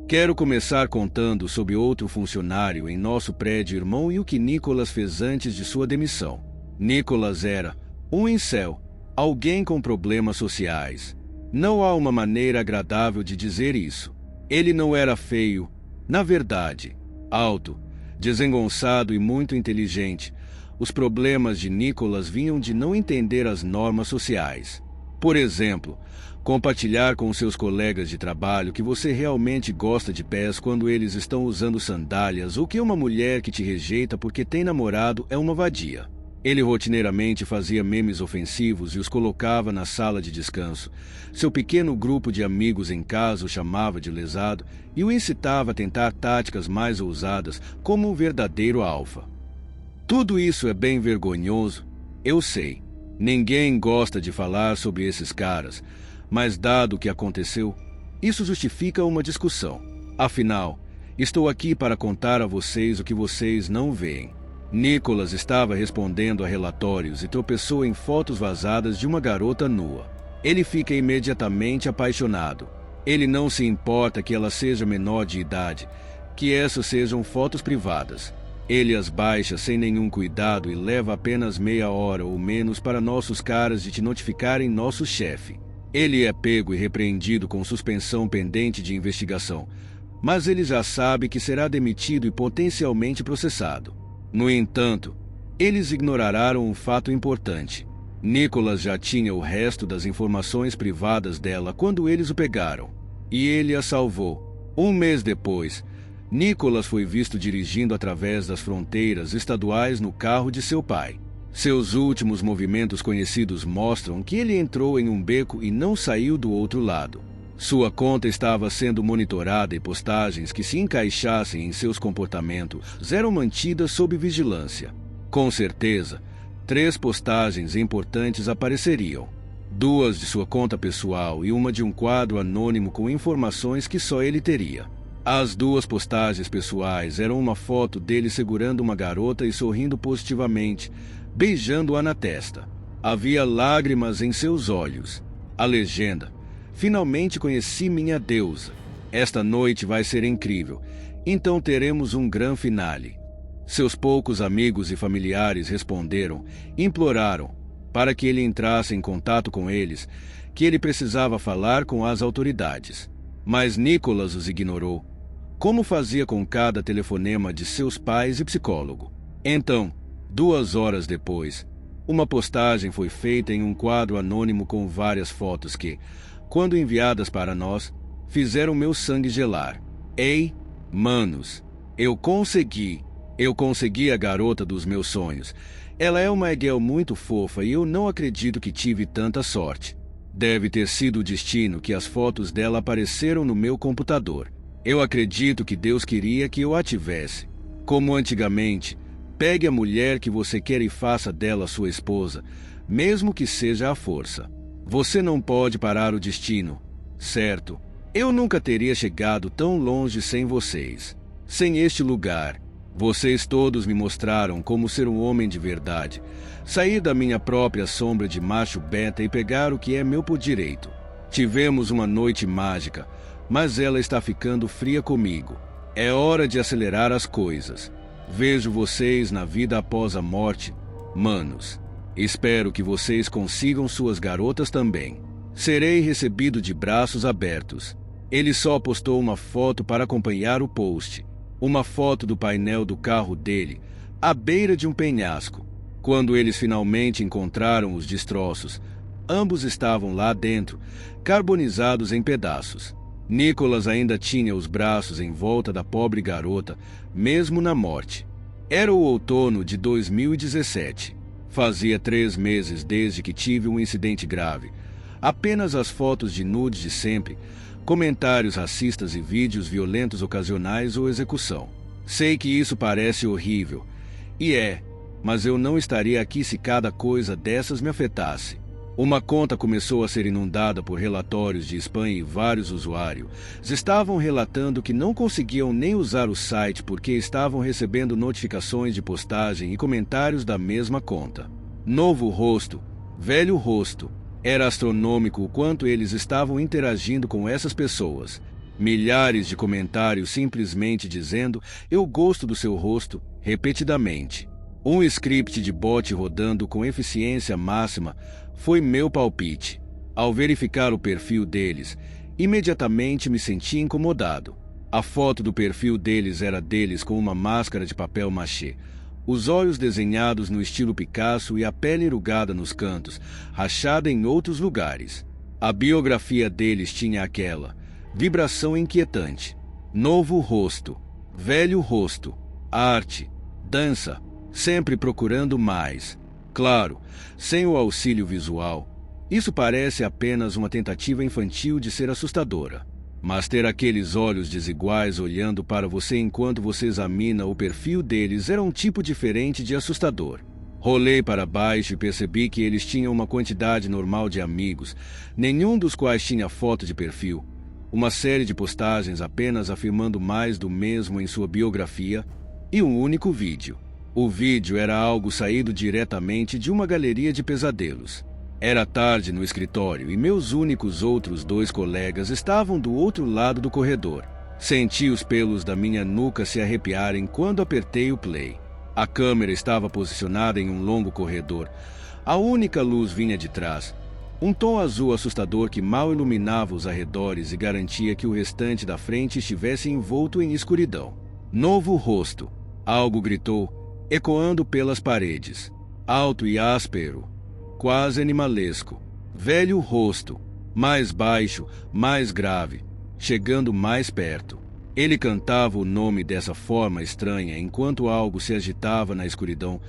Quero começar contando sobre outro funcionário em nosso prédio irmão e o que Nicholas fez antes de sua demissão. Nicholas era um incel, alguém com problemas sociais. Não há uma maneira agradável de dizer isso. Ele não era feio, na verdade, alto, desengonçado e muito inteligente. Os problemas de Nicholas vinham de não entender as normas sociais. Por exemplo, compartilhar com seus colegas de trabalho que você realmente gosta de pés quando eles estão usando sandálias ou que uma mulher que te rejeita porque tem namorado é uma vadia. Ele rotineiramente fazia memes ofensivos e os colocava na sala de descanso. Seu pequeno grupo de amigos em casa o chamava de lesado e o incitava a tentar táticas mais ousadas como um verdadeiro alfa. Tudo isso é bem vergonhoso, eu sei. Ninguém gosta de falar sobre esses caras, mas dado o que aconteceu, isso justifica uma discussão. Afinal, estou aqui para contar a vocês o que vocês não veem. Nicholas estava respondendo a relatórios e tropeçou em fotos vazadas de uma garota nua. Ele fica imediatamente apaixonado. Ele não se importa que ela seja menor de idade, que essas sejam fotos privadas. Ele as baixa sem nenhum cuidado e leva apenas meia hora ou menos para nossos caras de te notificarem nosso chefe. Ele é pego e repreendido com suspensão pendente de investigação, mas ele já sabe que será demitido e potencialmente processado. No entanto, eles ignoraram um fato importante. Nicholas já tinha o resto das informações privadas dela quando eles o pegaram, e ele a salvou. Um mês depois, Nicholas foi visto dirigindo através das fronteiras estaduais no carro de seu pai. Seus últimos movimentos conhecidos mostram que ele entrou em um beco e não saiu do outro lado. Sua conta estava sendo monitorada e postagens que se encaixassem em seus comportamentos eram mantidas sob vigilância. Com certeza, 3 postagens importantes apareceriam. 2 de sua conta pessoal e uma de um quadro anônimo com informações que só ele teria. As 2 postagens pessoais eram uma foto dele segurando uma garota e sorrindo positivamente, beijando-a na testa. Havia lágrimas em seus olhos. A legenda: finalmente conheci minha deusa. Esta noite vai ser incrível. Então teremos um grande finale. Seus poucos amigos e familiares responderam, imploraram, para que ele entrasse em contato com eles, que ele precisava falar com as autoridades. Mas Nicholas os ignorou, como fazia com cada telefonema de seus pais e psicólogo. Então, 2 horas depois, uma postagem foi feita em um quadro anônimo com várias fotos que, quando enviadas para nós, fizeram meu sangue gelar. Ei, manos, eu consegui a garota dos meus sonhos. Ela é uma girl muito fofa e eu não acredito que tive tanta sorte. Deve ter sido o destino que as fotos dela apareceram no meu computador. Eu acredito que Deus queria que eu a tivesse. Como antigamente, pegue a mulher que você quer e faça dela sua esposa, mesmo que seja à força. Você não pode parar o destino, certo? Eu nunca teria chegado tão longe sem vocês. Sem este lugar, vocês todos me mostraram como ser um homem de verdade. Sair da minha própria sombra de macho beta e pegar o que é meu por direito. Tivemos uma noite mágica, mas ela está ficando fria comigo. É hora de acelerar as coisas. Vejo vocês na vida após a morte, manos. Espero que vocês consigam suas garotas também. Serei recebido de braços abertos. Ele só postou uma foto para acompanhar o post. Uma foto do painel do carro dele, à beira de um penhasco. Quando eles finalmente encontraram os destroços, ambos estavam lá dentro, carbonizados em pedaços. Nicholas ainda tinha os braços em volta da pobre garota, mesmo na morte. Era o outono de 2017. Fazia 3 meses desde que tive um incidente grave. Apenas as fotos de nudes de sempre, comentários racistas e vídeos violentos ocasionais ou execução. Sei que isso parece horrível. E é, mas eu não estaria aqui se cada coisa dessas me afetasse. Uma conta começou a ser inundada por relatórios de spam e vários usuários estavam relatando que não conseguiam nem usar o site porque estavam recebendo notificações de postagem e comentários da mesma conta. Novo rosto, velho rosto. Era astronômico o quanto eles estavam interagindo com essas pessoas. Milhares de comentários simplesmente dizendo "eu gosto do seu rosto" repetidamente. Um script de bot rodando com eficiência máxima foi meu palpite. Ao verificar o perfil deles, imediatamente me senti incomodado. A foto do perfil deles era deles com uma máscara de papel machê, os olhos desenhados no estilo Picasso e a pele enrugada nos cantos, rachada em outros lugares. A biografia deles tinha aquela vibração inquietante. Novo rosto, velho rosto, arte, dança, sempre procurando mais. Claro, sem o auxílio visual. Isso parece apenas uma tentativa infantil de ser assustadora. Mas ter aqueles olhos desiguais olhando para você enquanto você examina o perfil deles era um tipo diferente de assustador. Rolei para baixo e percebi que eles tinham uma quantidade normal de amigos, nenhum dos quais tinha foto de perfil. Uma série de postagens apenas afirmando mais do mesmo em sua biografia e um único vídeo. O vídeo era algo saído diretamente de uma galeria de pesadelos. Era tarde no escritório e meus únicos outros 2 colegas estavam do outro lado do corredor. Senti os pelos da minha nuca se arrepiarem quando apertei o play. A câmera estava posicionada em um longo corredor. A única luz vinha de trás. Um tom azul assustador que mal iluminava os arredores e garantia que o restante da frente estivesse envolto em escuridão. Novo rosto. Algo gritou, ecoando pelas paredes. Alto e áspero. Quase animalesco. Velho rosto. Mais baixo, mais grave. Chegando mais perto. Ele cantava o nome dessa forma estranha enquanto algo se agitava na escuridão,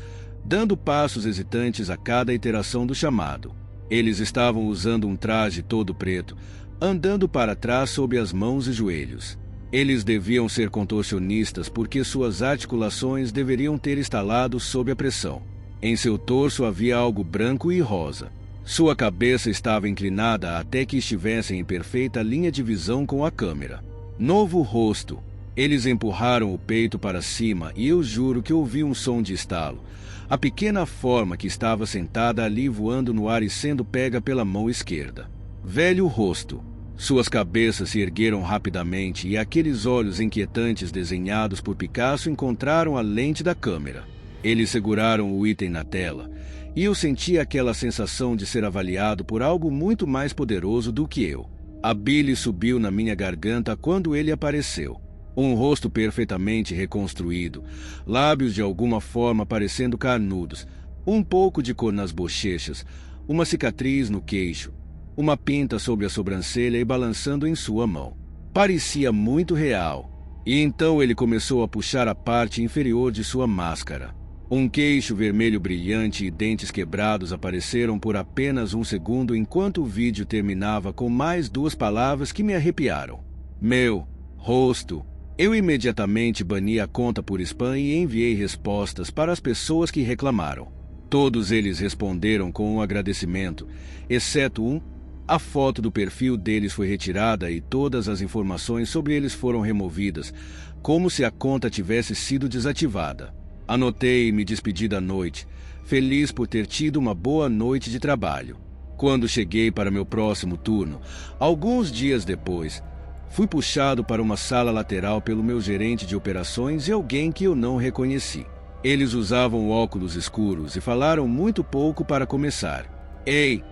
dando passos hesitantes a cada iteração do chamado. Eles estavam usando um traje todo preto, andando para trás sob as mãos e joelhos. Eles deviam ser contorcionistas porque suas articulações deveriam ter estalado sob a pressão. Em seu torso havia algo branco e rosa. Sua cabeça estava inclinada até que estivessem em perfeita linha de visão com a câmera. Novo rosto. Eles empurraram o peito para cima e eu juro que ouvi um som de estalo. A pequena forma que estava sentada ali voando no ar e sendo pega pela mão esquerda. Velho rosto. Suas cabeças se ergueram rapidamente e aqueles olhos inquietantes desenhados por Picasso encontraram a lente da câmera. Eles seguraram o item na tela, e eu senti aquela sensação de ser avaliado por algo muito mais poderoso do que eu. A bile subiu na minha garganta quando ele apareceu. Um rosto perfeitamente reconstruído, lábios de alguma forma parecendo carnudos, um pouco de cor nas bochechas, uma cicatriz no queixo, uma pinta sobre a sobrancelha e balançando em sua mão. Parecia muito real. E então ele começou a puxar a parte inferior de sua máscara. Um queixo vermelho brilhante e dentes quebrados apareceram por apenas um segundo enquanto o vídeo terminava com mais 2 palavras que me arrepiaram. Meu rosto. Eu imediatamente bani a conta por spam e enviei respostas para as pessoas que reclamaram. Todos eles responderam com um agradecimento, exceto um. A foto do perfil deles foi retirada e todas as informações sobre eles foram removidas, como se a conta tivesse sido desativada. Anotei e me despedi da noite, feliz por ter tido uma boa noite de trabalho. Quando cheguei para meu próximo turno, alguns dias depois, fui puxado para uma sala lateral pelo meu gerente de operações e alguém que eu não reconheci. Eles usavam óculos escuros e falaram muito pouco para começar. Ei,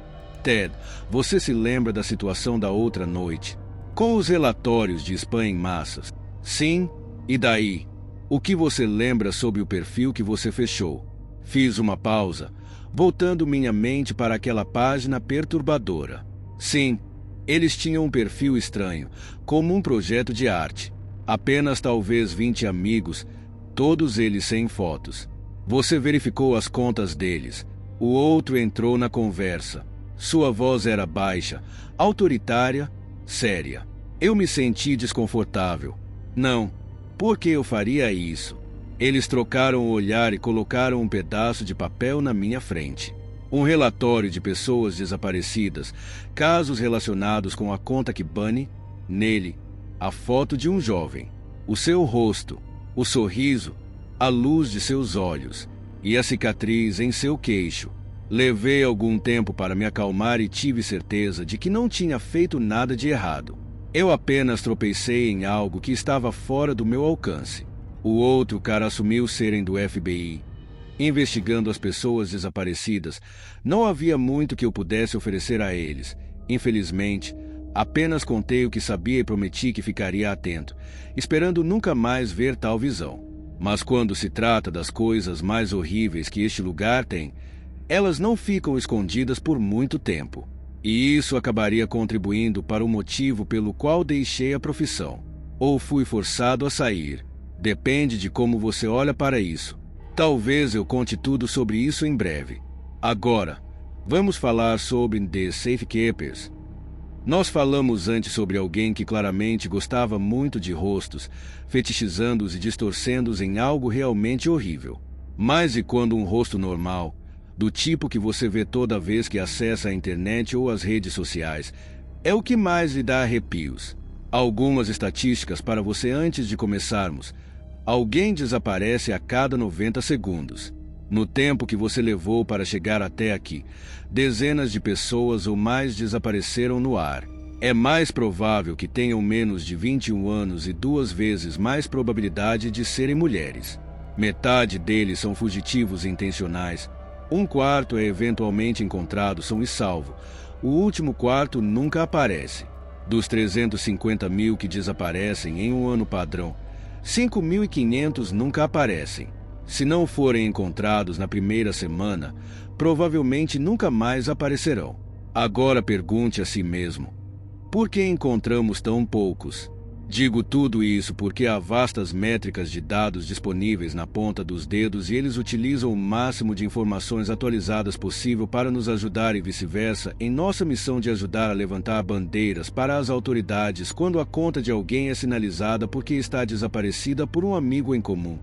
Ted, você se lembra da situação da outra noite? Com os relatórios de spam em massas? Sim, e daí? O que você lembra sobre o perfil que você fechou? Fiz uma pausa, voltando minha mente para aquela página perturbadora. Sim, eles tinham um perfil estranho, como um projeto de arte. Apenas talvez 20 amigos, todos eles sem fotos. Você verificou as contas deles. O outro entrou na conversa. Sua voz era baixa, autoritária, séria. Eu me senti desconfortável. Não. Por que eu faria isso? Eles trocaram o olhar e colocaram um pedaço de papel na minha frente. Um relatório de pessoas desaparecidas, casos relacionados com a conta que Bunny, nele, a foto de um jovem, o seu rosto, o sorriso, a luz de seus olhos e a cicatriz em seu queixo. Levei algum tempo para me acalmar e tive certeza de que não tinha feito nada de errado. Eu apenas tropecei em algo que estava fora do meu alcance. O outro cara assumiu serem do FBI. Investigando as pessoas desaparecidas, não havia muito que eu pudesse oferecer a eles. Infelizmente, apenas contei o que sabia e prometi que ficaria atento, esperando nunca mais ver tal visão. Mas quando se trata das coisas mais horríveis que este lugar tem, elas não ficam escondidas por muito tempo. E isso acabaria contribuindo para o motivo pelo qual deixei a profissão. Ou fui forçado a sair. Depende de como você olha para isso. Talvez eu conte tudo sobre isso em breve. Agora, vamos falar sobre The Safekeepers. Nós falamos antes sobre alguém que claramente gostava muito de rostos, fetichizando-os e distorcendo-os em algo realmente horrível. Mas e quando um rosto normal, do tipo que você vê toda vez que acessa a internet ou as redes sociais, é o que mais lhe dá arrepios? Algumas estatísticas para você antes de começarmos. Alguém desaparece a cada 90 segundos. No tempo que você levou para chegar até aqui, dezenas de pessoas ou mais desapareceram no ar. É mais provável que tenham menos de 21 anos e 2 vezes mais probabilidade de serem mulheres. Metade deles são fugitivos intencionais. Um quarto é eventualmente encontrado são e salvo. O último quarto nunca aparece. Dos 350 mil que desaparecem em um ano padrão, 5.500 nunca aparecem. Se não forem encontrados na primeira semana, provavelmente nunca mais aparecerão. Agora pergunte a si mesmo: por que encontramos tão poucos? Digo tudo isso porque há vastas métricas de dados disponíveis na ponta dos dedos e eles utilizam o máximo de informações atualizadas possível para nos ajudar e vice-versa em nossa missão de ajudar a levantar bandeiras para as autoridades quando a conta de alguém é sinalizada porque está desaparecida por um amigo em comum.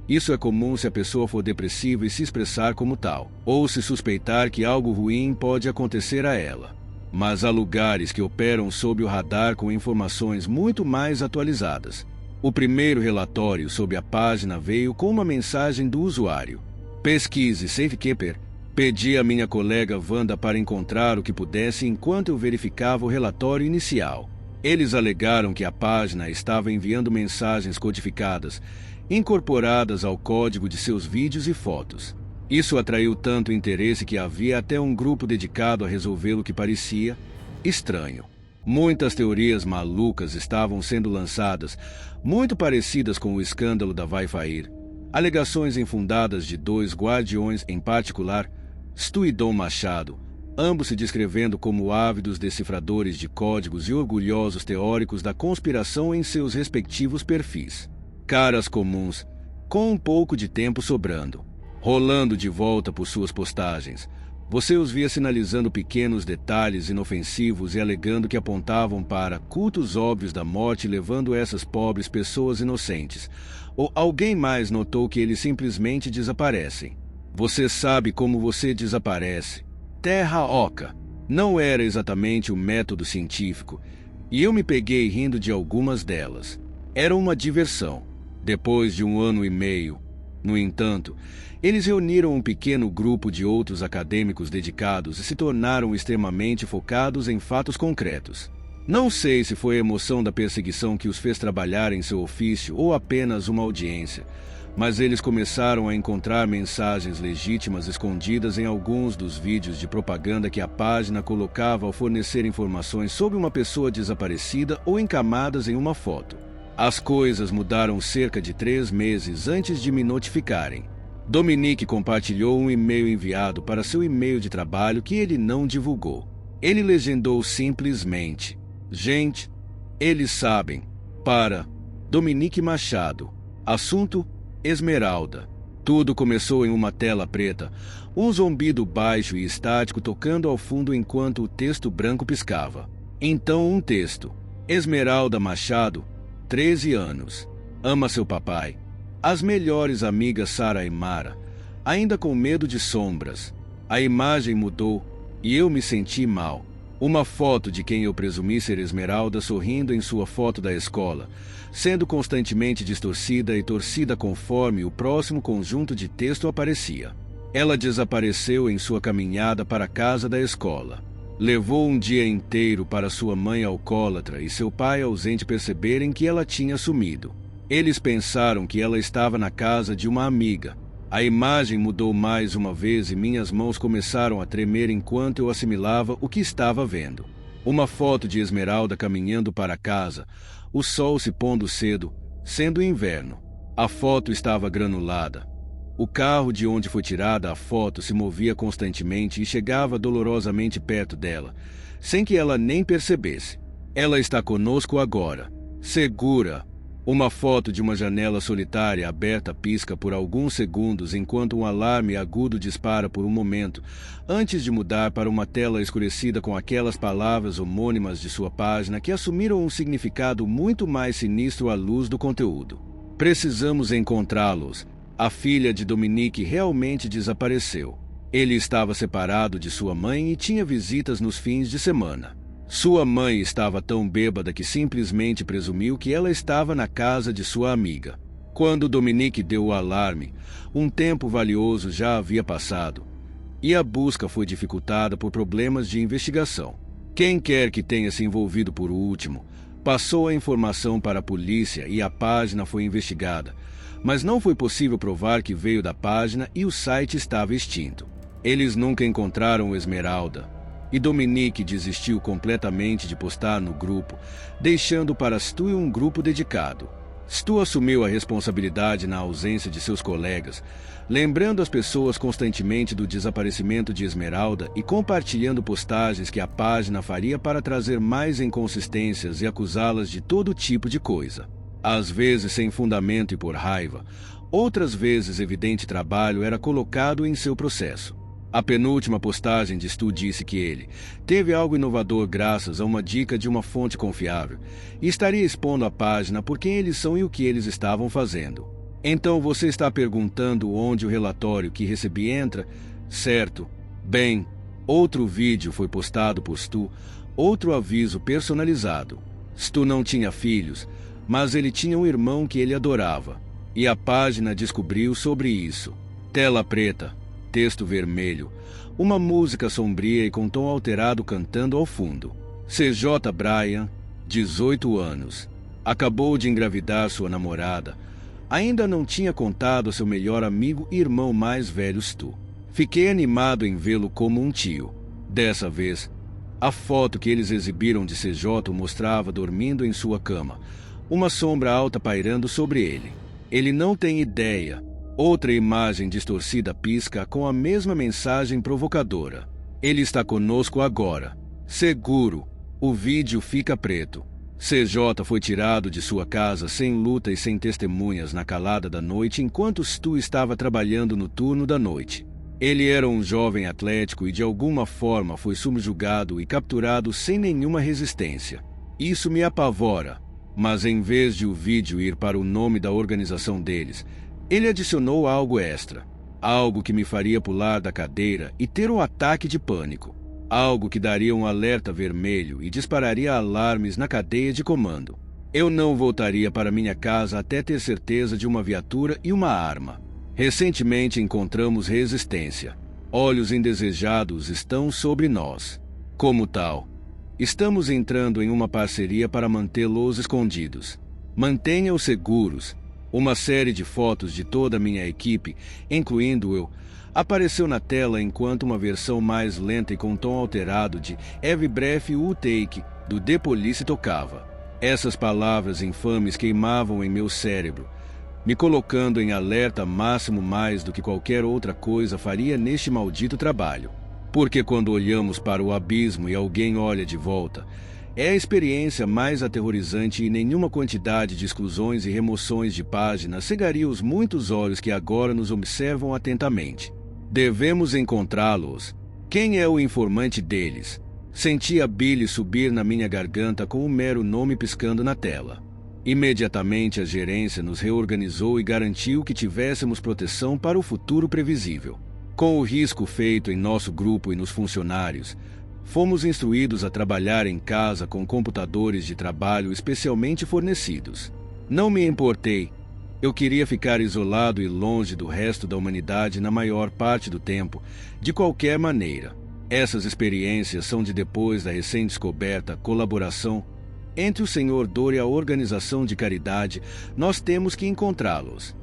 Isso é comum se a pessoa for depressiva e se expressar como tal, ou se suspeitar que algo ruim pode acontecer a ela. Mas há lugares que operam sob o radar com informações muito mais atualizadas. O primeiro relatório sobre a página veio com uma mensagem do usuário: pesquise Safekeeper. Pedi a minha colega Wanda para encontrar o que pudesse enquanto eu verificava o relatório inicial. Eles alegaram que a página estava enviando mensagens codificadas, incorporadas ao código de seus vídeos e fotos. Isso atraiu tanto interesse que havia até um grupo dedicado a resolvê-lo que parecia estranho. Muitas teorias malucas estavam sendo lançadas, muito parecidas com o escândalo da Wi-Fi. Alegações infundadas de 2 guardiões, em particular, Stu e Dom Machado, ambos se descrevendo como ávidos decifradores de códigos e orgulhosos teóricos da conspiração em seus respectivos perfis. Caras comuns, com um pouco de tempo sobrando. Rolando de volta por suas postagens, você os via sinalizando pequenos detalhes inofensivos e alegando que apontavam para cultos óbvios da morte, levando essas pobres pessoas inocentes. Ou alguém mais notou que eles simplesmente desaparecem. Você sabe como você desaparece. Terra oca. Não era exatamente o método científico, e eu me peguei rindo de algumas delas. Era uma diversão. Depois de 1 ano e meio, no entanto, eles reuniram um pequeno grupo de outros acadêmicos dedicados e se tornaram extremamente focados em fatos concretos. Não sei se foi a emoção da perseguição que os fez trabalhar em seu ofício ou apenas uma audiência, mas eles começaram a encontrar mensagens legítimas escondidas em alguns dos vídeos de propaganda que a página colocava ao fornecer informações sobre uma pessoa desaparecida ou encamadas em uma foto. As coisas mudaram cerca de 3 meses antes de me notificarem. Dominique compartilhou um e-mail enviado para seu e-mail de trabalho que ele não divulgou. Ele legendou simplesmente: gente, eles sabem. Para Dominique Machado. Assunto: Esmeralda. Tudo começou em uma tela preta, um zumbido baixo e estático tocando ao fundo enquanto o texto branco piscava. Então um texto: Esmeralda Machado, 13 anos. Ama seu papai. As melhores amigas Sara e Mara, ainda com medo de sombras. A imagem mudou e eu me senti mal. Uma foto de quem eu presumi ser Esmeralda sorrindo em sua foto da escola, sendo constantemente distorcida e torcida conforme o próximo conjunto de texto aparecia. Ela desapareceu em sua caminhada para a casa da escola. Levou um dia inteiro para sua mãe alcoólatra e seu pai ausente perceberem que ela tinha sumido. Eles pensaram que ela estava na casa de uma amiga. A imagem mudou mais uma vez e minhas mãos começaram a tremer enquanto eu assimilava o que estava vendo. Uma foto de Esmeralda caminhando para casa, o sol se pondo cedo, sendo inverno. A foto estava granulada. O carro de onde foi tirada a foto se movia constantemente e chegava dolorosamente perto dela, sem que ela nem percebesse. Ela está conosco agora, segura. Uma foto de uma janela solitária aberta pisca por alguns segundos enquanto um alarme agudo dispara por um momento, antes de mudar para uma tela escurecida com aquelas palavras homônimas de sua página que assumiram um significado muito mais sinistro à luz do conteúdo. Precisamos encontrá-los. A filha de Dominique realmente desapareceu. Ele estava separado de sua mãe e tinha visitas nos fins de semana. Sua mãe estava tão bêbada que simplesmente presumiu que ela estava na casa de sua amiga. Quando Dominique deu o alarme, um tempo valioso já havia passado, e a busca foi dificultada por problemas de investigação. Quem quer que tenha se envolvido por último, passou a informação para a polícia e a página foi investigada, mas não foi possível provar que veio da página e o site estava extinto. Eles nunca encontraram Esmeralda. E Dominique desistiu completamente de postar no grupo, deixando para Stu um grupo dedicado. Stu assumiu a responsabilidade na ausência de seus colegas, lembrando as pessoas constantemente do desaparecimento de Esmeralda e compartilhando postagens que a página faria para trazer mais inconsistências e acusá-las de todo tipo de coisa. Às vezes sem fundamento e por raiva, outras vezes evidente trabalho era colocado em seu processo. A penúltima postagem de Stu disse que ele teve algo inovador graças a uma dica de uma fonte confiável e estaria expondo a página por quem eles são e o que eles estavam fazendo. Então você está perguntando onde o relatório que recebi entra? Certo. Bem, outro vídeo foi postado por Stu, outro aviso personalizado. Stu não tinha filhos, mas ele tinha um irmão que ele adorava. E a página descobriu sobre isso. Tela preta. Texto vermelho, uma música sombria e com tom alterado cantando ao fundo. CJ Brian, 18 anos. Acabou de engravidar sua namorada. Ainda não tinha contado a seu melhor amigo e irmão mais velho Stu. Fiquei animado em vê-lo como um tio. Dessa vez, a foto que eles exibiram de CJ o mostrava dormindo em sua cama, uma sombra alta pairando sobre ele. Ele não tem ideia. Outra imagem distorcida pisca com a mesma mensagem provocadora. Ele está conosco agora. Seguro. O vídeo fica preto. CJ foi tirado de sua casa sem luta e sem testemunhas na calada da noite enquanto Stu estava trabalhando no turno da noite. Ele era um jovem atlético e de alguma forma foi subjugado e capturado sem nenhuma resistência. Isso me apavora. Mas em vez de o vídeo ir para o nome da organização deles, ele adicionou algo extra, algo que me faria pular da cadeira e ter um ataque de pânico, algo que daria um alerta vermelho e dispararia alarmes na cadeia de comando. Eu não voltaria para minha casa até ter certeza de uma viatura e uma arma. Recentemente encontramos resistência. Olhos indesejados estão sobre nós. Como tal, estamos entrando em uma parceria para mantê-los escondidos. Mantenha-os seguros. Uma série de fotos de toda a minha equipe, incluindo eu, apareceu na tela enquanto uma versão mais lenta e com tom alterado de Every Breath You Take, do The Police tocava. Essas palavras infames queimavam em meu cérebro, me colocando em alerta máximo mais do que qualquer outra coisa faria neste maldito trabalho. Porque quando olhamos para o abismo e alguém olha de volta, é a experiência mais aterrorizante e nenhuma quantidade de exclusões e remoções de páginas cegaria os muitos olhos que agora nos observam atentamente. Devemos encontrá-los. Quem é o informante deles? Senti a bile subir na minha garganta com o mero nome piscando na tela. Imediatamente a gerência nos reorganizou e garantiu que tivéssemos proteção para o futuro previsível. Com o risco feito em nosso grupo e nos funcionários, fomos instruídos a trabalhar em casa com computadores de trabalho especialmente fornecidos. Não me importei. Eu queria ficar isolado e longe do resto da humanidade na maior parte do tempo, de qualquer maneira. Essas experiências são de depois da recém-descoberta colaboração entre o Sr. Dor e a organização de caridade. Nós temos que encontrá-los.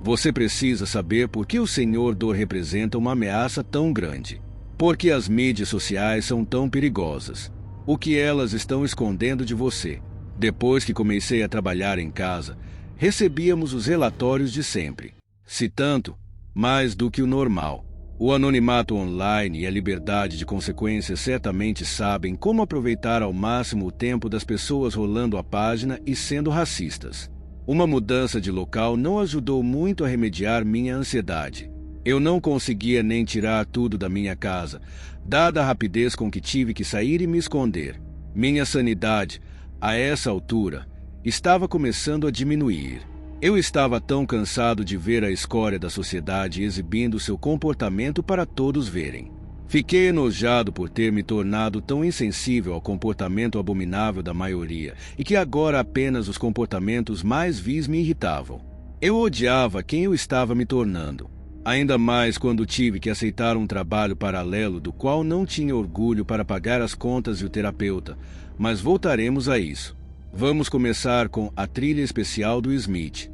Você precisa saber por que o Sr. Dor representa uma ameaça tão grande. Porque as mídias sociais são tão perigosas. O que elas estão escondendo de você? Depois que comecei a trabalhar em casa, recebíamos os relatórios de sempre. Se tanto, mais do que o normal. O anonimato online e a liberdade de consequências certamente sabem como aproveitar ao máximo o tempo das pessoas rolando a página e sendo racistas. Uma mudança de local não ajudou muito a remediar minha ansiedade. Eu não conseguia nem tirar tudo da minha casa, dada a rapidez com que tive que sair e me esconder. Minha sanidade, a essa altura, estava começando a diminuir. Eu estava tão cansado de ver a escória da sociedade exibindo seu comportamento para todos verem. Fiquei enojado por ter me tornado tão insensível ao comportamento abominável da maioria e que agora apenas os comportamentos mais vis me irritavam. Eu odiava quem eu estava me tornando. Ainda mais quando tive que aceitar um trabalho paralelo do qual não tinha orgulho para pagar as contas e o terapeuta, mas voltaremos a isso. Vamos começar com a trilha especial do Smith.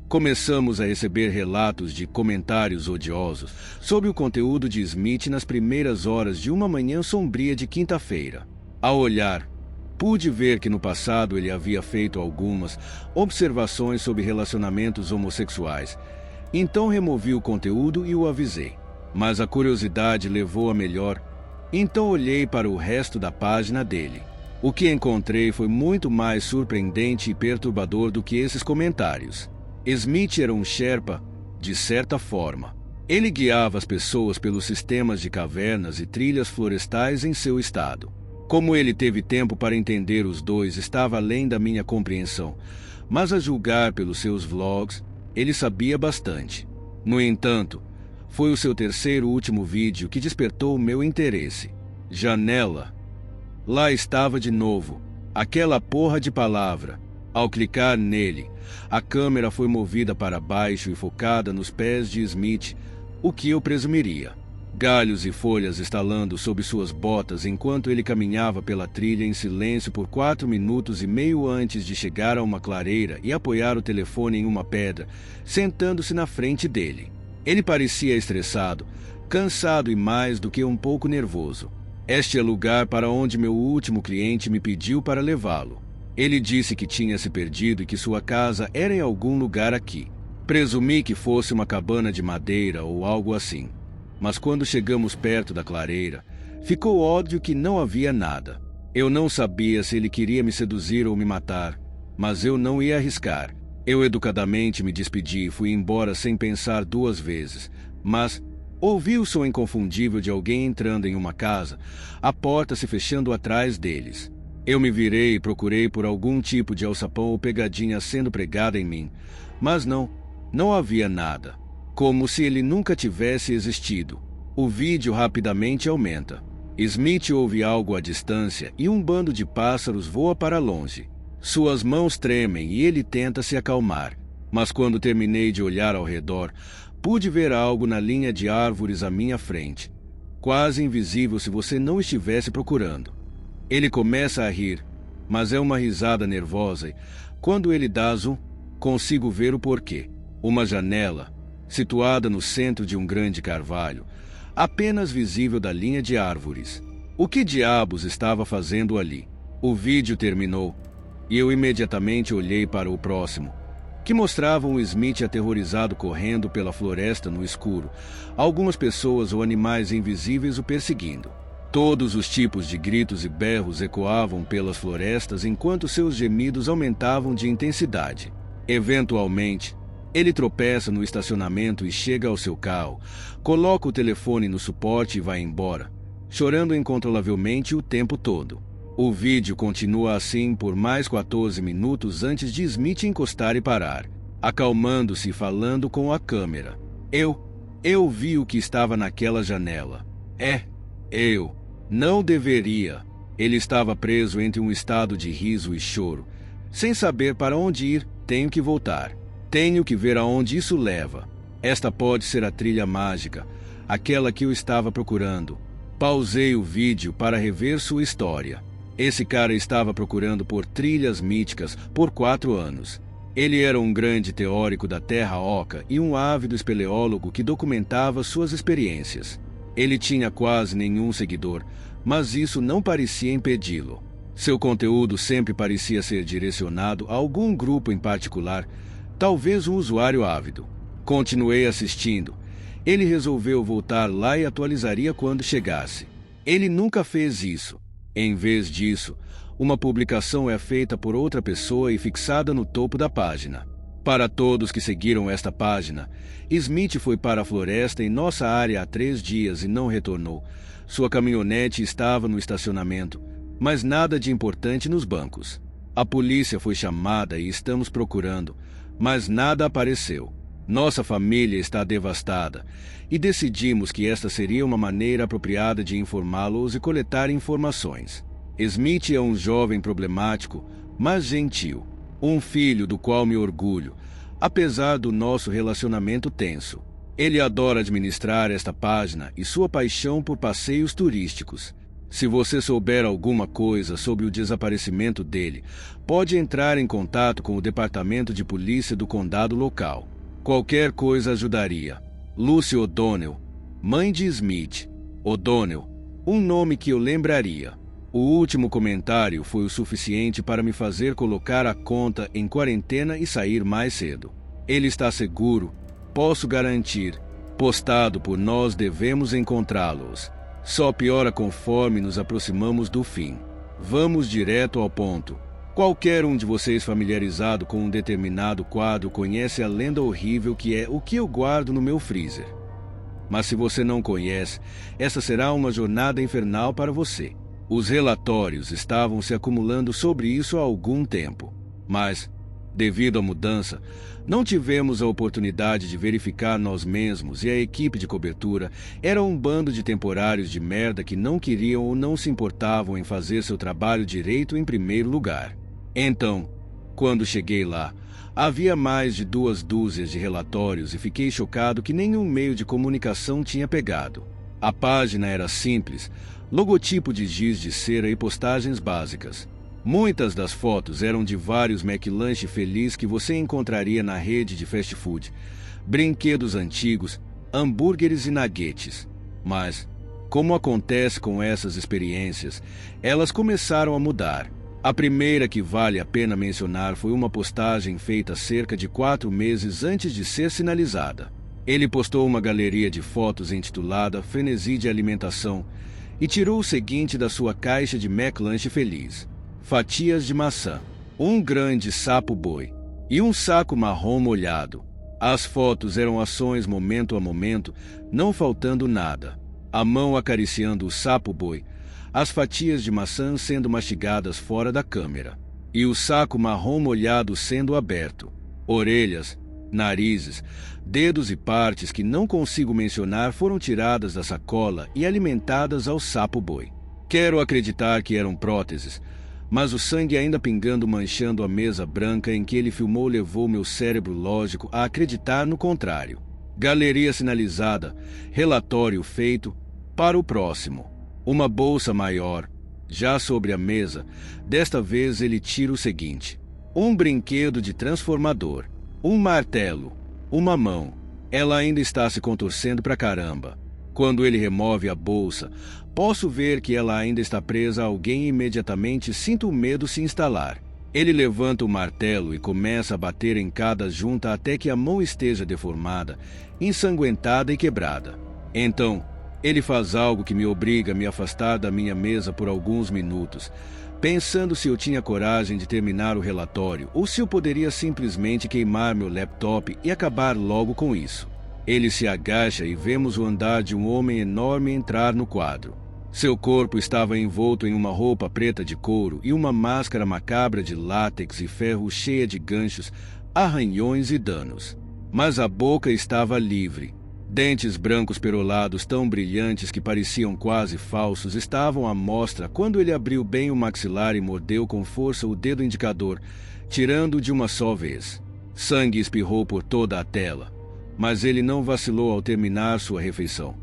Começamos a receber relatos de comentários odiosos sobre o conteúdo de Smith nas primeiras horas de uma manhã sombria de quinta-feira. Ao olhar, pude ver que no passado ele havia feito algumas observações sobre relacionamentos homossexuais. Então removi o conteúdo e o avisei. Mas a curiosidade levou a melhor. Então olhei para o resto da página dele. O que encontrei foi muito mais surpreendente e perturbador do que esses comentários. Smith era um Sherpa, de certa forma. Ele guiava as pessoas pelos sistemas de cavernas e trilhas florestais em seu estado. Como ele teve tempo para entender os dois estava além da minha compreensão, mas a julgar pelos seus vlogs, ele sabia bastante. No entanto, foi o seu terceiro e último vídeo que despertou o meu interesse. Janela. Lá estava de novo, aquela porra de palavra. Ao clicar nele, a câmera foi movida para baixo e focada nos pés de Smith, o que eu presumiria. Galhos e folhas estalando sob suas botas enquanto ele caminhava pela trilha em silêncio por 4 minutos e meio antes de chegar a uma clareira e apoiar o telefone em uma pedra, sentando-se na frente dele. Ele parecia estressado, cansado e mais do que um pouco nervoso. Este é o lugar para onde meu último cliente me pediu para levá-lo. Ele disse que tinha se perdido e que sua casa era em algum lugar aqui. Presumi que fosse uma cabana de madeira ou algo assim. Mas quando chegamos perto da clareira, ficou óbvio que não havia nada. Eu não sabia se ele queria me seduzir ou me matar, mas eu não ia arriscar. Eu educadamente me despedi e fui embora sem pensar 2 vezes, mas ouvi o som inconfundível de alguém entrando em uma casa, a porta se fechando atrás deles. Eu me virei e procurei por algum tipo de alçapão ou pegadinha sendo pregada em mim, mas não havia nada. Como se ele nunca tivesse existido. O vídeo rapidamente aumenta. Smith ouve algo à distância e um bando de pássaros voa para longe. Suas mãos tremem e ele tenta se acalmar. Mas quando terminei de olhar ao redor, pude ver algo na linha de árvores à minha frente. Quase invisível se você não estivesse procurando. Ele começa a rir, mas é uma risada nervosa e, quando ele dá zoom, consigo ver o porquê. Uma janela, situada no centro de um grande carvalho, apenas visível da linha de árvores. O que diabos estava fazendo ali? O vídeo terminou, e eu imediatamente olhei para o próximo, que mostrava um Smith aterrorizado correndo pela floresta no escuro, algumas pessoas ou animais invisíveis o perseguindo. Todos os tipos de gritos e berros ecoavam pelas florestas enquanto seus gemidos aumentavam de intensidade. Eventualmente, ele tropeça no estacionamento e chega ao seu carro, coloca o telefone no suporte e vai embora, chorando incontrolavelmente o tempo todo. O vídeo continua assim por mais 14 minutos antes de Smith encostar e parar, acalmando-se e falando com a câmera. Eu vi o que estava naquela janela. Eu não deveria. Ele estava preso entre um estado de riso e choro, sem saber para onde ir. Tenho que voltar. Tenho que ver aonde isso leva. Esta pode ser a trilha mágica, aquela que eu estava procurando. Pausei o vídeo para rever sua história. Esse cara estava procurando por trilhas míticas por 4 anos. Ele era um grande teórico da Terra Oca e um ávido espeleólogo que documentava suas experiências. Ele tinha quase nenhum seguidor, mas isso não parecia impedi-lo. Seu conteúdo sempre parecia ser direcionado a algum grupo em particular, talvez um usuário ávido. Continuei assistindo. Ele resolveu voltar lá e atualizaria quando chegasse. Ele nunca fez isso. Em vez disso, uma publicação é feita por outra pessoa e fixada no topo da página. Para todos que seguiram esta página, Smith foi para a floresta em nossa área há 3 dias e não retornou. Sua caminhonete estava no estacionamento, mas nada de importante nos bancos. A polícia foi chamada e estamos procurando, mas nada apareceu. Nossa família está devastada e decidimos que esta seria uma maneira apropriada de informá-los e coletar informações. Smith é um jovem problemático, mas gentil. Um filho do qual me orgulho, apesar do nosso relacionamento tenso. Ele adora administrar esta página e sua paixão por passeios turísticos. Se você souber alguma coisa sobre o desaparecimento dele, pode entrar em contato com o departamento de polícia do condado local. Qualquer coisa ajudaria. Lucy O'Donnell, mãe de Smith. O'Donnell, um nome que eu lembraria. O último comentário foi o suficiente para me fazer colocar a conta em quarentena e sair mais cedo. Ele está seguro, posso garantir. Postado por nós, devemos encontrá-los. Só piora conforme nos aproximamos do fim. Vamos direto ao ponto. Qualquer um de vocês familiarizado com um determinado quadro conhece a lenda horrível que é o que eu guardo no meu freezer. Mas se você não conhece, essa será uma jornada infernal para você. Os relatórios estavam se acumulando sobre isso há algum tempo. Mas, devido à mudança, não tivemos a oportunidade de verificar nós mesmos e a equipe de cobertura era um bando de temporários de merda que não queriam ou não se importavam em fazer seu trabalho direito em primeiro lugar. Então, quando cheguei lá, havia mais de 2 dúzias de relatórios e fiquei chocado que nenhum meio de comunicação tinha pegado. A página era simples, logotipo de giz de cera e postagens básicas. Muitas das fotos eram de vários McLanche feliz que você encontraria na rede de fast food, brinquedos antigos, hambúrgueres e naguetes. Mas, como acontece com essas experiências, elas começaram a mudar. A primeira que vale a pena mencionar foi uma postagem feita cerca de 4 meses antes de ser sinalizada. Ele postou uma galeria de fotos intitulada Frenesi de Alimentação e tirou o seguinte da sua caixa de McLanche feliz: fatias de maçã, um grande sapo-boi e um saco marrom molhado. As fotos eram ações momento a momento, não faltando nada. A mão acariciando o sapo-boi, as fatias de maçã sendo mastigadas fora da câmera, e o saco marrom molhado sendo aberto. Orelhas, narizes, dedos e partes que não consigo mencionar foram tiradas da sacola e alimentadas ao sapo-boi. Quero acreditar que eram próteses, mas o sangue ainda pingando manchando a mesa branca em que ele filmou levou meu cérebro lógico a acreditar no contrário. Galeria sinalizada, relatório feito, para o próximo. Uma bolsa maior, já sobre a mesa. Desta vez ele tira o seguinte: um brinquedo de transformador, um martelo, uma mão. Ela ainda está se contorcendo pra caramba. Quando ele remove a bolsa, posso ver que ela ainda está presa a alguém e imediatamente sinto o medo se instalar. Ele levanta o martelo e começa a bater em cada junta até que a mão esteja deformada, ensanguentada e quebrada. Então, ele faz algo que me obriga a me afastar da minha mesa por alguns minutos, pensando se eu tinha coragem de terminar o relatório ou se eu poderia simplesmente queimar meu laptop e acabar logo com isso. Ele se agacha e vemos o andar de um homem enorme entrar no quadro. Seu corpo estava envolto em uma roupa preta de couro e uma máscara macabra de látex e ferro cheia de ganchos, arranhões e danos. Mas a boca estava livre. Dentes brancos perolados tão brilhantes que pareciam quase falsos estavam à mostra quando ele abriu bem o maxilar e mordeu com força o dedo indicador, tirando de uma só vez. Sangue espirrou por toda a tela, mas ele não vacilou ao terminar sua refeição.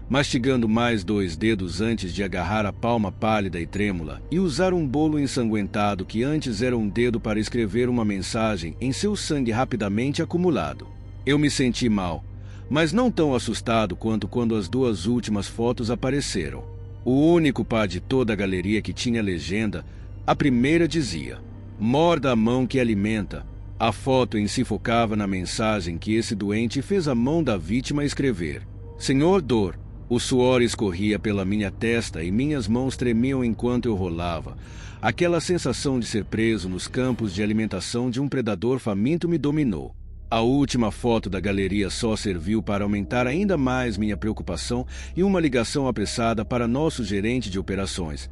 mastigando mais 2 dedos antes de agarrar a palma pálida e trêmula e usar um bolo ensanguentado que antes era um dedo para escrever uma mensagem em seu sangue rapidamente acumulado. Eu me senti mal, mas não tão assustado quanto quando as 2 últimas fotos apareceram. O único par de toda a galeria que tinha legenda, a primeira dizia: "Morda a mão que alimenta." A foto em si focava na mensagem que esse doente fez a mão da vítima escrever: "Senhor Dor." O suor escorria pela minha testa e minhas mãos tremiam enquanto eu rolava. Aquela sensação de ser preso nos campos de alimentação de um predador faminto me dominou. A última foto da galeria só serviu para aumentar ainda mais minha preocupação e uma ligação apressada para nosso gerente de operações,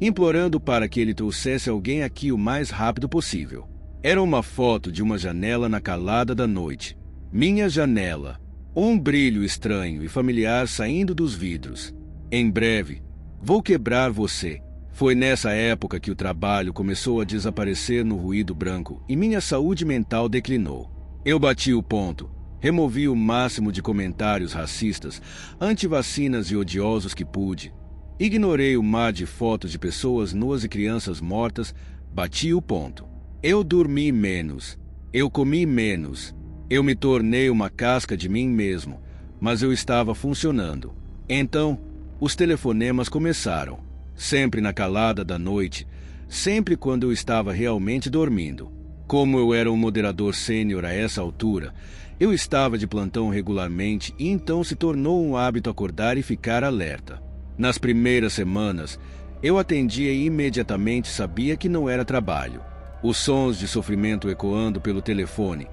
implorando para que ele trouxesse alguém aqui o mais rápido possível. Era uma foto de uma janela na calada da noite. Minha janela. Um brilho estranho e familiar saindo dos vidros. "Em breve, vou quebrar você." Foi nessa época que o trabalho começou a desaparecer no ruído branco e minha saúde mental declinou. Eu bati o ponto, removi o máximo de comentários racistas, antivacinas e odiosos que pude. Ignorei o mar de fotos de pessoas nuas e crianças mortas, bati o ponto. Eu dormi menos, eu comi menos. Eu me tornei uma casca de mim mesmo, mas eu estava funcionando. Então, os telefonemas começaram. Sempre na calada da noite, sempre quando eu estava realmente dormindo. Como eu era um moderador sênior a essa altura, eu estava de plantão regularmente e então se tornou um hábito acordar e ficar alerta. Nas primeiras semanas, eu atendia e imediatamente sabia que não era trabalho. Os sons de sofrimento ecoando pelo telefone,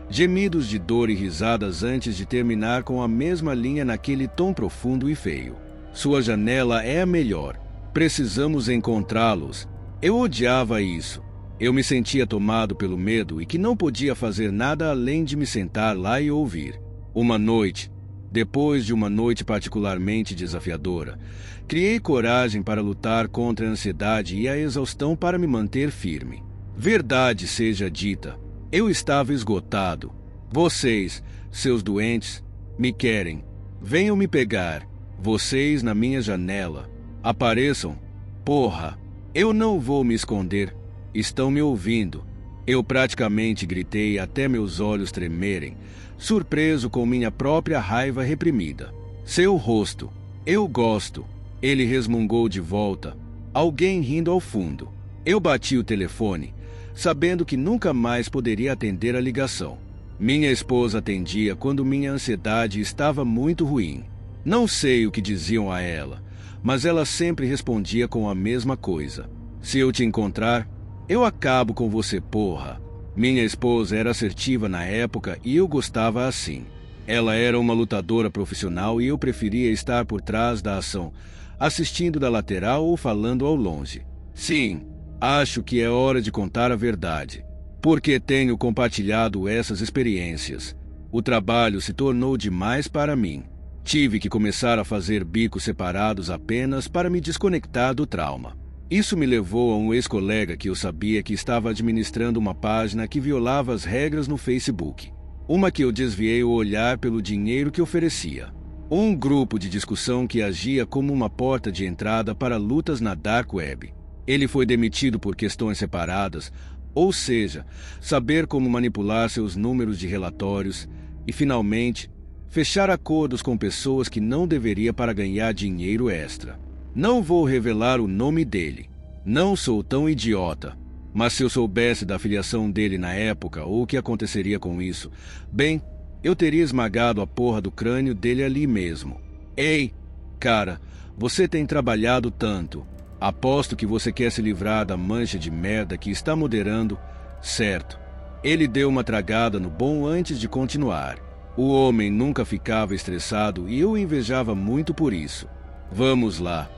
gemidos de dor e risadas antes de terminar com a mesma linha naquele tom profundo e feio. "Sua janela é a melhor. Precisamos encontrá-los." Eu odiava isso. Eu me sentia tomado pelo medo e que não podia fazer nada além de me sentar lá e ouvir. Uma noite, depois de uma noite particularmente desafiadora, criei coragem para lutar contra a ansiedade e a exaustão para me manter firme. Verdade seja dita, eu estava esgotado. "Vocês, seus doentes, me querem. Venham me pegar. Vocês na minha janela. Apareçam. Porra, eu não vou me esconder. Estão me ouvindo." Eu praticamente gritei até meus olhos tremerem, surpreso com minha própria raiva reprimida. "Seu rosto. Eu gosto." Ele resmungou de volta, alguém rindo ao fundo. Eu bati o telefone, sabendo que nunca mais poderia atender a ligação. Minha esposa atendia quando minha ansiedade estava muito ruim. Não sei o que diziam a ela, mas ela sempre respondia com a mesma coisa: "Se eu te encontrar, eu acabo com você, porra." Minha esposa era assertiva na época e eu gostava assim. Ela era uma lutadora profissional e eu preferia estar por trás da ação, assistindo da lateral ou falando ao longe. Sim, acho que é hora de contar a verdade, porque tenho compartilhado essas experiências. O trabalho se tornou demais para mim. Tive que começar a fazer bicos separados apenas para me desconectar do trauma. Isso me levou a um ex-colega que eu sabia que estava administrando uma página que violava as regras no Facebook. Uma que eu desviei o olhar pelo dinheiro que oferecia. Um grupo de discussão que agia como uma porta de entrada para lutas na Dark Web. Ele foi demitido por questões separadas, ou seja, saber como manipular seus números de relatórios e, finalmente, fechar acordos com pessoas que não deveria para ganhar dinheiro extra. Não vou revelar o nome dele. Não sou tão idiota. Mas se eu soubesse da filiação dele na época ou o que aconteceria com isso, bem, eu teria esmagado a porra do crânio dele ali mesmo. Ei, cara, você tem trabalhado tanto. Aposto que você quer se livrar da mancha de merda que está moderando, certo? Ele deu uma tragada no bom antes de continuar. O homem nunca ficava estressado e eu invejava muito por isso. Vamos lá.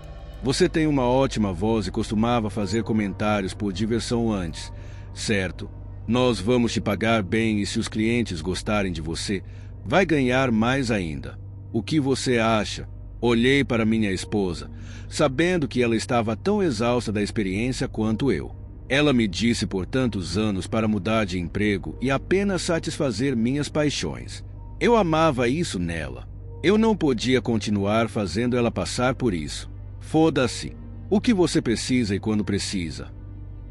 Você tem uma ótima voz e costumava fazer comentários por diversão antes, certo? Nós vamos te pagar bem e se os clientes gostarem de você, vai ganhar mais ainda. O que você acha? Olhei para minha esposa, sabendo que ela estava tão exausta da experiência quanto eu. Ela me disse por tantos anos para mudar de emprego e apenas satisfazer minhas paixões. Eu amava isso nela. Eu não podia continuar fazendo ela passar por isso. Foda-se. O que você precisa e quando precisa?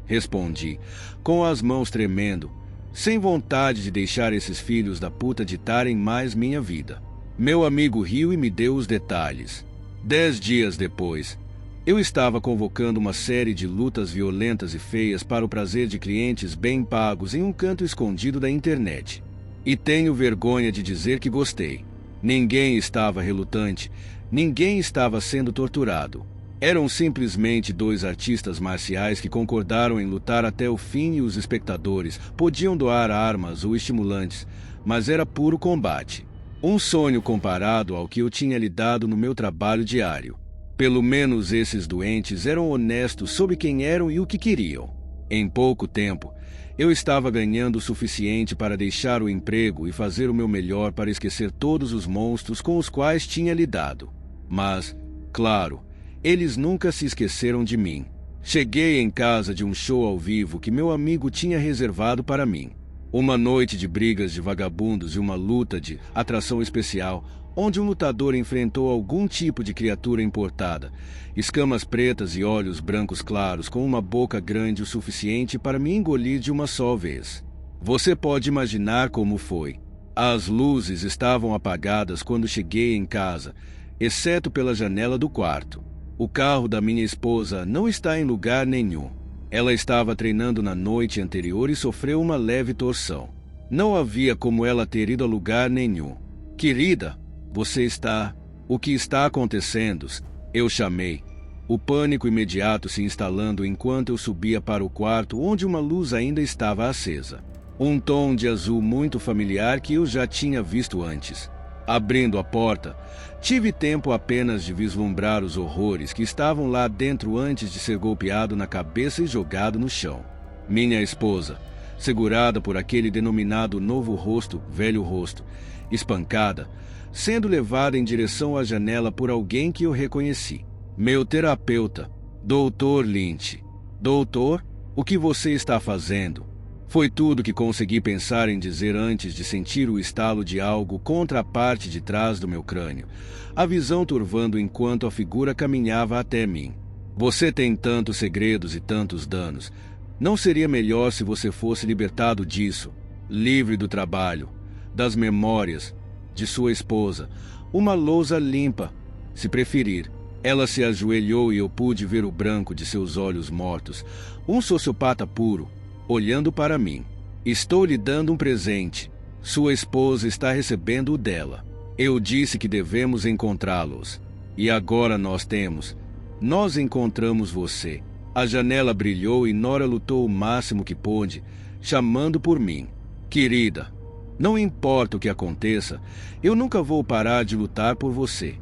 Respondi, com as mãos tremendo, sem vontade de deixar esses filhos da puta ditarem mais minha vida. Meu amigo riu e me deu os detalhes. 10 dias depois, eu estava convocando uma série de lutas violentas e feias para o prazer de clientes bem pagos em um canto escondido da internet. E tenho vergonha de dizer que gostei. Ninguém estava relutante, ninguém estava sendo torturado. Eram simplesmente 2 artistas marciais que concordaram em lutar até o fim e os espectadores podiam doar armas ou estimulantes, mas era puro combate. Um sonho comparado ao que eu tinha lidado no meu trabalho diário. Pelo menos esses doentes eram honestos sobre quem eram e o que queriam. Em pouco tempo, eu estava ganhando o suficiente para deixar o emprego e fazer o meu melhor para esquecer todos os monstros com os quais tinha lidado. Mas, claro, eles nunca se esqueceram de mim. Cheguei em casa de um show ao vivo que meu amigo tinha reservado para mim. Uma noite de brigas de vagabundos e uma luta de atração especial, onde um lutador enfrentou algum tipo de criatura importada, escamas pretas e olhos brancos claros com uma boca grande o suficiente para me engolir de uma só vez. Você pode imaginar como foi. As luzes estavam apagadas quando cheguei em casa, exceto pela janela do quarto. O carro da minha esposa não está em lugar nenhum. Ela estava treinando na noite anterior e sofreu uma leve torção. Não havia como ela ter ido a lugar nenhum. Querida, você está... O que está acontecendo? Eu chamei. O pânico imediato se instalando enquanto eu subia para o quarto onde uma luz ainda estava acesa. Um tom de azul muito familiar que eu já tinha visto antes. Abrindo a porta, tive tempo apenas de vislumbrar os horrores que estavam lá dentro antes de ser golpeado na cabeça e jogado no chão. Minha esposa, segurada por aquele denominado novo rosto, velho rosto, espancada, sendo levada em direção à janela por alguém que eu reconheci. Meu terapeuta, Dr. Lynch. Doutor, o que você está fazendo? Foi tudo que consegui pensar em dizer antes de sentir o estalo de algo contra a parte de trás do meu crânio, a visão turvando enquanto a figura caminhava até mim. Você tem tantos segredos e tantos danos. Não seria melhor se você fosse libertado disso, livre do trabalho, das memórias, de sua esposa, uma lousa limpa, se preferir. Ela se ajoelhou e eu pude ver o branco de seus olhos mortos, um sociopata puro, olhando para mim. Estou lhe dando um presente. Sua esposa está recebendo o dela. Eu disse que devemos encontrá-los. E agora nós temos. Nós encontramos você. A janela brilhou e Nora lutou o máximo que pôde, chamando por mim. Querida, não importa o que aconteça, eu nunca vou parar de lutar por você.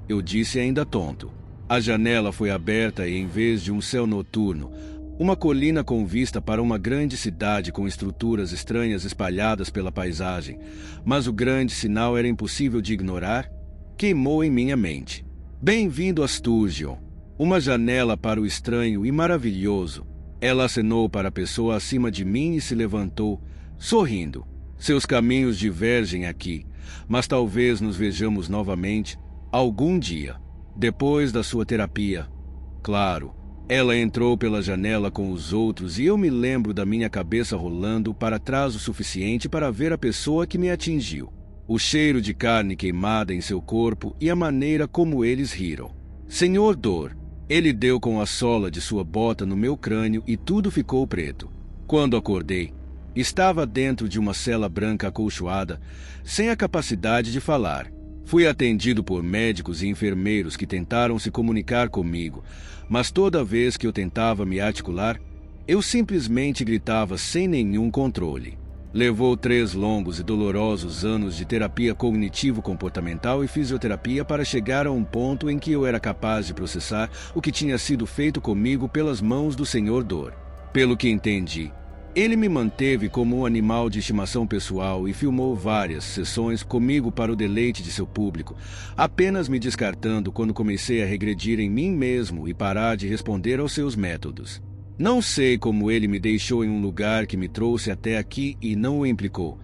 Eu disse ainda tonto. A janela foi aberta e em vez de um céu noturno, uma colina com vista para uma grande cidade com estruturas estranhas espalhadas pela paisagem, mas o grande sinal era impossível de ignorar, queimou em minha mente. Bem-vindo a Sturgeon. Uma janela para o estranho e maravilhoso. Ela acenou para a pessoa acima de mim e se levantou, sorrindo. Seus caminhos divergem aqui, mas talvez nos vejamos novamente algum dia, depois da sua terapia. Claro. Ela entrou pela janela com os outros e eu me lembro da minha cabeça rolando para trás o suficiente para ver a pessoa que me atingiu. O cheiro de carne queimada em seu corpo e a maneira como eles riram. Senhor Dor, ele deu com a sola de sua bota no meu crânio e tudo ficou preto. Quando acordei, estava dentro de uma cela branca acolchoada, sem a capacidade de falar. Fui atendido por médicos e enfermeiros que tentaram se comunicar comigo, mas toda vez que eu tentava me articular, eu simplesmente gritava sem nenhum controle. Levou 3 longos e dolorosos anos de terapia cognitivo-comportamental e fisioterapia para chegar a um ponto em que eu era capaz de processar o que tinha sido feito comigo pelas mãos do Senhor Dor. Pelo que entendi, ele me manteve como um animal de estimação pessoal e filmou várias sessões comigo para o deleite de seu público, apenas me descartando quando comecei a regredir em mim mesmo e parar de responder aos seus métodos. Não sei como ele me deixou em um lugar que me trouxe até aqui e não o implicou,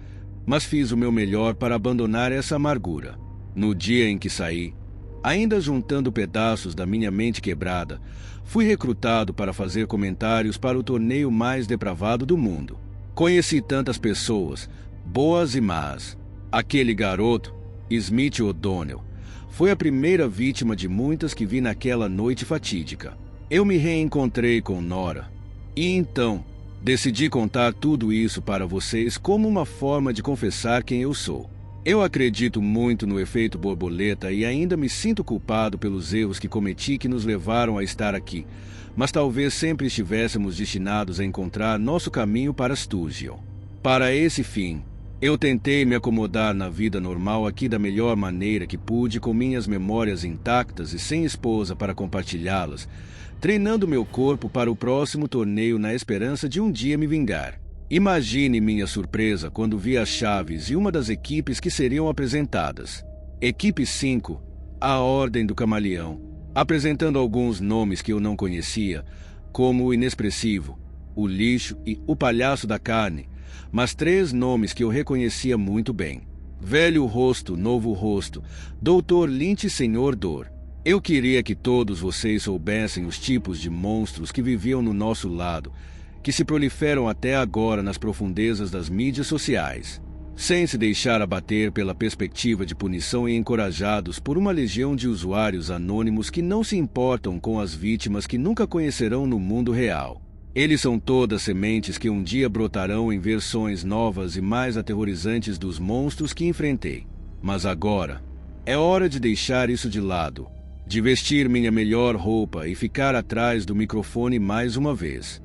mas fiz o meu melhor para abandonar essa amargura. No dia em que saí, ainda juntando pedaços da minha mente quebrada, fui recrutado para fazer comentários para o torneio mais depravado do mundo. Conheci tantas pessoas, boas e más. Aquele garoto, Smith O'Donnell, foi a primeira vítima de muitas que vi naquela noite fatídica. Eu me reencontrei com Nora, e então decidi contar tudo isso para vocês como uma forma de confessar quem eu sou. Eu acredito muito no efeito borboleta e ainda me sinto culpado pelos erros que cometi que nos levaram a estar aqui, mas talvez sempre estivéssemos destinados a encontrar nosso caminho para Sturgeon. Para esse fim, eu tentei me acomodar na vida normal aqui da melhor maneira que pude, com minhas memórias intactas e sem esposa para compartilhá-las, treinando meu corpo para o próximo torneio na esperança de um dia me vingar. Imagine minha surpresa quando vi as chaves e uma das equipes que seriam apresentadas. Equipe 5, a Ordem do Camaleão, apresentando alguns nomes que eu não conhecia, como o Inexpressivo, o Lixo e o Palhaço da Carne, mas 3 nomes que eu reconhecia muito bem. Velho Rosto, Novo Rosto, Dr. Lynch e Senhor Dor. Eu queria que todos vocês soubessem os tipos de monstros que viviam no nosso lado, que se proliferam até agora nas profundezas das mídias sociais, sem se deixar abater pela perspectiva de punição e encorajados por uma legião de usuários anônimos que não se importam com as vítimas que nunca conhecerão no mundo real. Eles são todas sementes que um dia brotarão em versões novas e mais aterrorizantes dos monstros que enfrentei. Mas agora, é hora de deixar isso de lado, de vestir minha melhor roupa e ficar atrás do microfone mais uma vez.